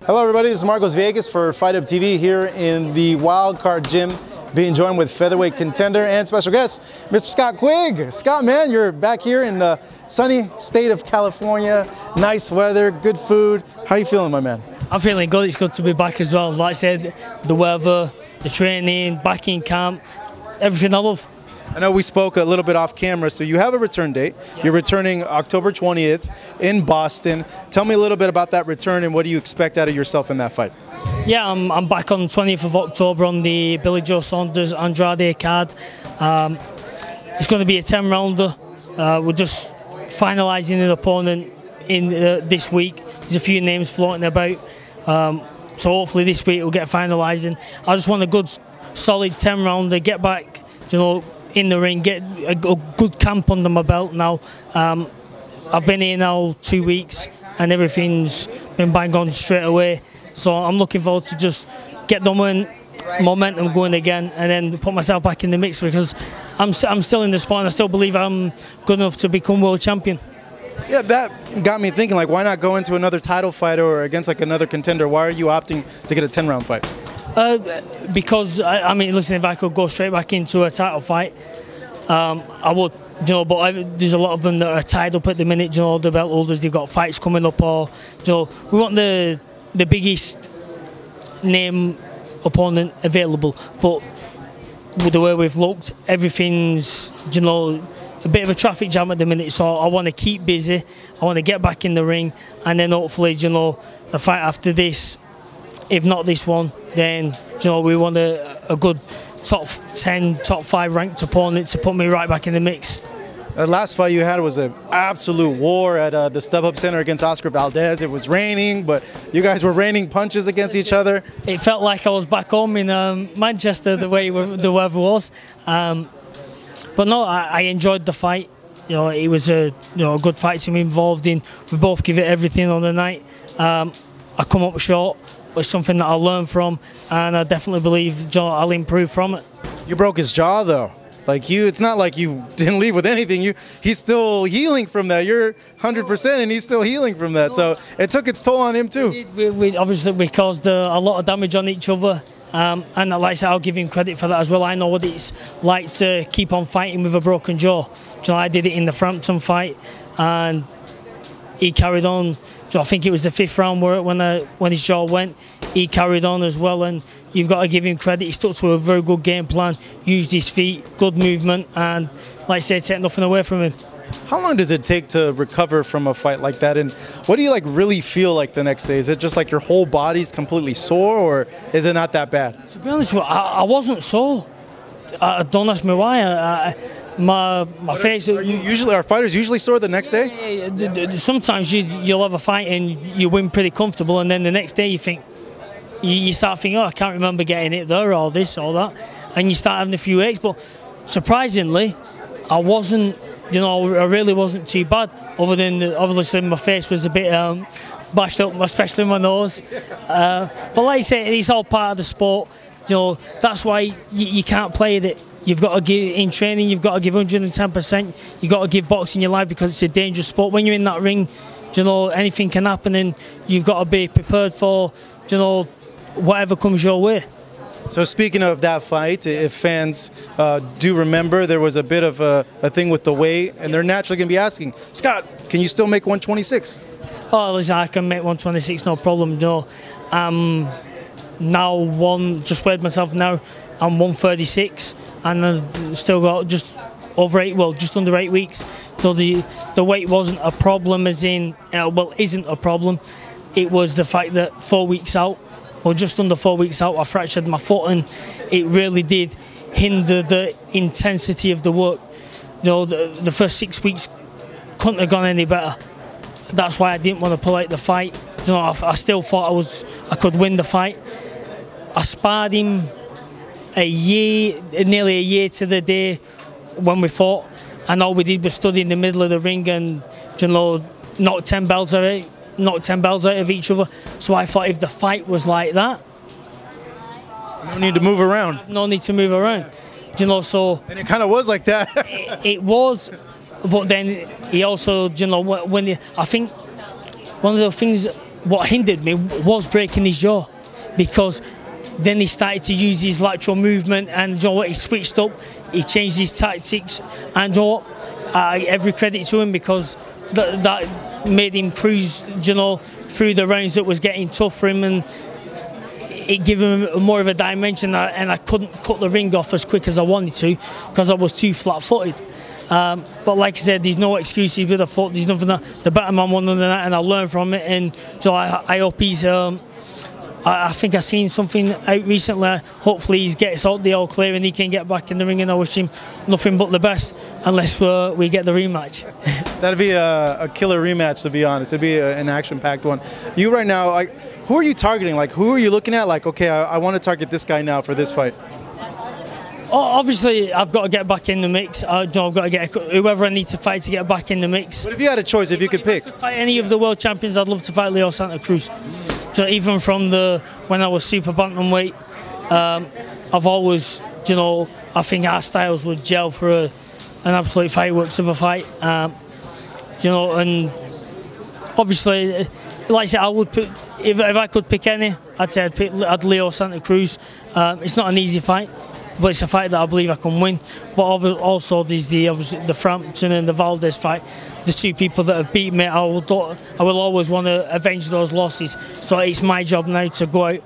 Hello everybody, this is Marcos Villegas for Fight Up TV here in the Wild Card Gym, being joined with featherweight contender and special guest, Mr. Scott Quigg. Scott, man, you're back here in the sunny state of California, nice weather, good food. How you feeling, my man? I'm feeling good. It's good to be back as well. Like I said, the weather, the training, back in camp, everything I love. I know we spoke a little bit off camera, so you have a return date. Yeah. You're returning October 20th in Boston. Tell me a little bit about that return and what do you expect out of yourself in that fight? Yeah, I'm back on the 20th of October on the Billy Joe Saunders Andrade card. It's going to be a 10-rounder. We're just finalising an opponent in this week. There's a few names floating about. So hopefully this week we'll get finalised. And I just want a good, solid 10-rounder, get back, you know, in the ring, get a good camp under my belt now. I've been here now 2 weeks and everything's been bang on straight away. So I'm looking forward to just get the momentum going again and then put myself back in the mix, because I'm still in the spot and I still believe I'm good enough to become world champion. Yeah, that got me thinking, like, why not go into another title fight or against like another contender? Why are you opting to get a 10-round fight? Because I mean, listen, if I could go straight back into a title fight, I would, you know. But there's a lot of them that are tied up at the minute. You know, the belt holders, they've got fights coming up, or you know, we want the biggest name opponent available. But with the way we've looked, everything's, you know, a bit of a traffic jam at the minute. So I want to keep busy. I want to get back in the ring, and then hopefully, you know, the fight after this, if not this one, then, you know, we want a good top 10, top 5 ranked opponent to put me right back in the mix. The last fight you had was an absolute war at the StubHub Center against Oscar Valdez. It was raining, but you guys were raining punches against each other. It felt like I was back home in Manchester, the way the weather was. But no, I enjoyed the fight. You know, it was a good fight to be involved in. We both give it everything on the night. I come up short. It's something that I'll learn from, and I definitely believe I'll improve from it. You broke his jaw, though. Like, it's not like you didn't leave with anything. He's still healing from that. You're 100%, and he's still healing from that. So it took its toll on him too. Obviously, we caused a lot of damage on each other, and like I said, I'll give him credit for that as well. I know what it's like to keep on fighting with a broken jaw. I did it in the Frampton fight, and he carried on. I think it was the 5th round when his jaw went, he carried on as well, and you've got to give him credit. He stuck to a very good game plan, used his feet, good movement, and like I said, take nothing away from him. How long does it take to recover from a fight like that, and what do you like really feel like the next day? Is it just like your whole body's completely sore, or is it not that bad? To be honest with you, I wasn't sore. Don't ask me why. My face. Are fighters usually sore the next day? Sometimes you'll have a fight and you win pretty comfortable, and then the next day you start thinking, oh, I can't remember getting it there, or this or that, and you start having a few aches. But surprisingly, I wasn't. You know, I really wasn't too bad. Other than obviously my face was a bit bashed up, especially my nose. But like I say, it's all part of the sport. You know, that's why you can't play with it. You've got to give, in training, you've got to give 110%. You've got to give boxing your life, because it's a dangerous sport. When you're in that ring, you know, anything can happen, and you've got to be prepared for, you know, whatever comes your way. So speaking of that fight, if fans do remember, there was a bit of a thing with the weight, and they're naturally going to be asking, Scott, can you still make 126? Oh, listen, I can make 126, no problem. You know, now just weighed myself now. I'm 136, and I've still got just under 8 weeks. So the weight wasn't a problem, as in, isn't a problem. It was the fact that 4 weeks out, or just under 4 weeks out, I fractured my foot, and it really did hinder the intensity of the work. You know, the first 6 weeks couldn't have gone any better. That's why I didn't want to pull out the fight. You know, I still thought I could win the fight. I sparred him nearly a year to the day when we fought, and all we did was stood in the middle of the ring and, you know, knocked 10 bells out of each other. So I thought, if the fight was like that, no need to move around. No need to move around. You know, so. And it kind of was like that. it was, but then he also, you know, I think one of the things what hindered me was breaking his jaw, because then he started to use his lateral movement, and you know what, he switched up, he changed his tactics, and you know what, every credit to him, because that made him cruise, you know, through the rounds that was getting tough for him, and it gave him more of a dimension, and I couldn't cut the ring off as quick as I wanted to because I was too flat-footed. But like I said, there's no excuses with a foot. There's nothing that the better man won than that, and I'll learn from it. And so I hope he's. I think I've seen something out recently. Hopefully he gets out the all clear and he can get back in the ring, and I wish him nothing but the best, unless we get the rematch. That'd be a killer rematch, to be honest. It'd be an action-packed one. You right now, like, who are you targeting? Like, who are you looking at? Like, okay, I want to target this guy now for this fight. Oh, obviously, I've got to get back in the mix. I've got to get whoever I need to fight to get back in the mix. But if you had a choice, if you could pick, to fight any of the world champions, I'd love to fight Leo Santa Cruz. So even from when I was super bantamweight, I've always, you know, I think our styles would gel for an absolute fireworks of a fight. You know, and obviously, like I said, I would put, if I could pick any, I'd say I'd Leo Santa Cruz. It's not an easy fight, but it's a fight that I believe I can win. But also there's obviously the Frampton and the Valdez fight, the two people that have beat me. I will always want to avenge those losses. So it's my job now to go out,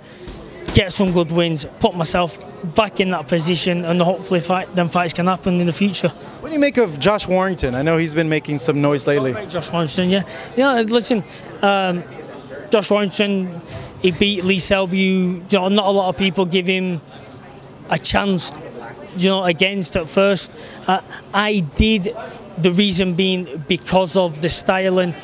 get some good wins, put myself back in that position, and hopefully them fights can happen in the future. What do you make of Josh Warrington? I know he's been making some noise lately. Josh Warrington, yeah. Yeah, listen, Josh Warrington, he beat Lee Selby. You know, not a lot of people give him a chance, you know, against at first. I did, the reason being because of the styling.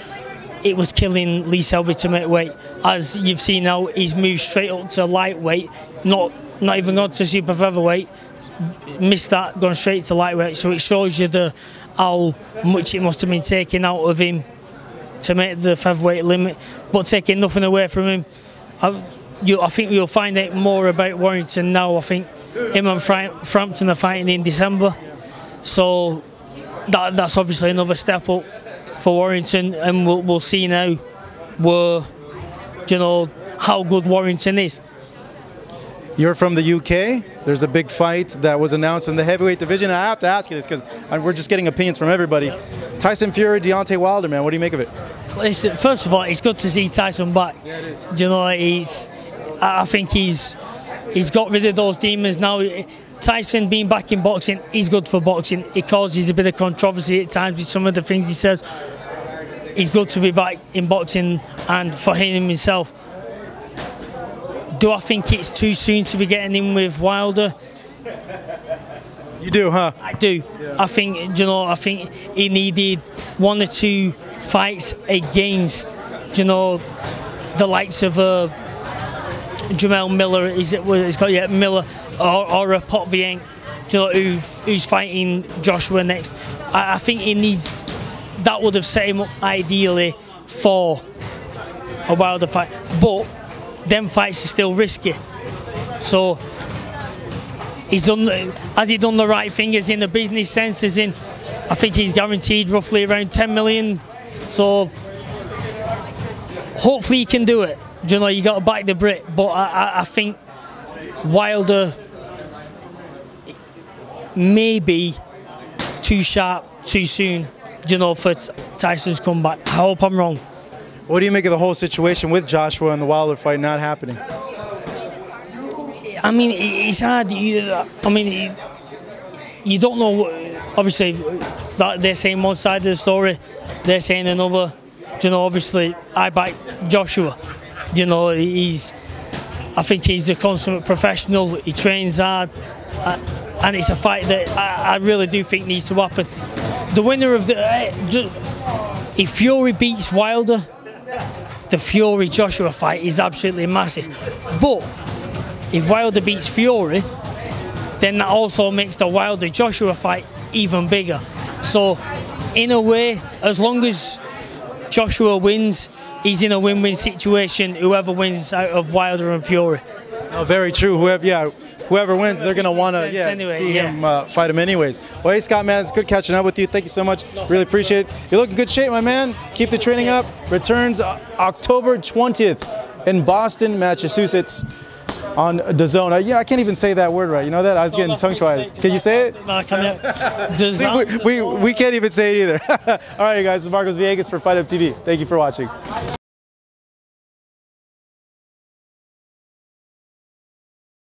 It was killing Lee Selby to make weight. As you've seen now, he's moved straight up to lightweight, not even gone to super featherweight, missed that, gone straight to lightweight. So it shows you how much it must have been taken out of him to make the featherweight limit. But taking nothing away from him, I think you'll find out more about Warrington now. I think him and Frampton are fighting in December, so that's obviously another step up for Warrington, and we'll see now you know, how good Warrington is. You're from the UK. There's a big fight that was announced in the heavyweight division. I have to ask you this because we're just getting opinions from everybody. Tyson Fury, Deontay Wilder, man, what do you make of it? Listen, first of all, it's good to see Tyson back. Yeah, it is. You know, I think he's got rid of those demons now. Tyson being back in boxing is good for boxing. It causes a bit of controversy at times with some of the things he says. It's good to be back in boxing, and for him himself. Do I think it's too soon to be getting in with Wilder? You do, huh? I do. Yeah. I think, you know, I think he needed 1 or 2 fights against, you know, the likes of Jamel Miller. It's got, yeah, Miller or a Potvin, you know, who's fighting Joshua next. I think he needs. That would have set him up ideally for a Wilder fight, but them fights are still risky. So has he done the right thing as in the business sense, as in I think he's guaranteed roughly around 10 million. So hopefully he can do it. You know, you got to back the Brit, but I think Wilder may be too sharp too soon, you know, for Tyson's comeback. I hope I'm wrong. What do you make of the whole situation with Joshua and the Wilder fight not happening? I mean, it's hard. I mean, you don't know. Obviously, they're saying one side of the story, they're saying another. You know, obviously, I back Joshua. You know, I think he's a consummate professional. He trains hard, and it's a fight that I really do think needs to happen. The winner of if Fury beats Wilder, the Fury-Joshua fight is absolutely massive. But if Wilder beats Fury, then that also makes the Wilder-Joshua fight even bigger. So, in a way, as long as Joshua wins, he's in a win-win situation, whoever wins out of Wilder and Fury. Oh, very true. whoever wins, they're going to want to anyway, see him fight him anyways. Well, hey, Scott, man, it's good catching up with you. Thank you so much. Really appreciate it. You look in good shape, my man. Keep the training up. Returns October 20th in Boston, Massachusetts on DAZN. Yeah, I can't even say that word right. You know that? I was getting tongue-tied. Can you say it? No, I can't. DAZN. We can't even say it either. All right, you guys. This is Marcos Villegas for Fight Up TV. Thank you for watching.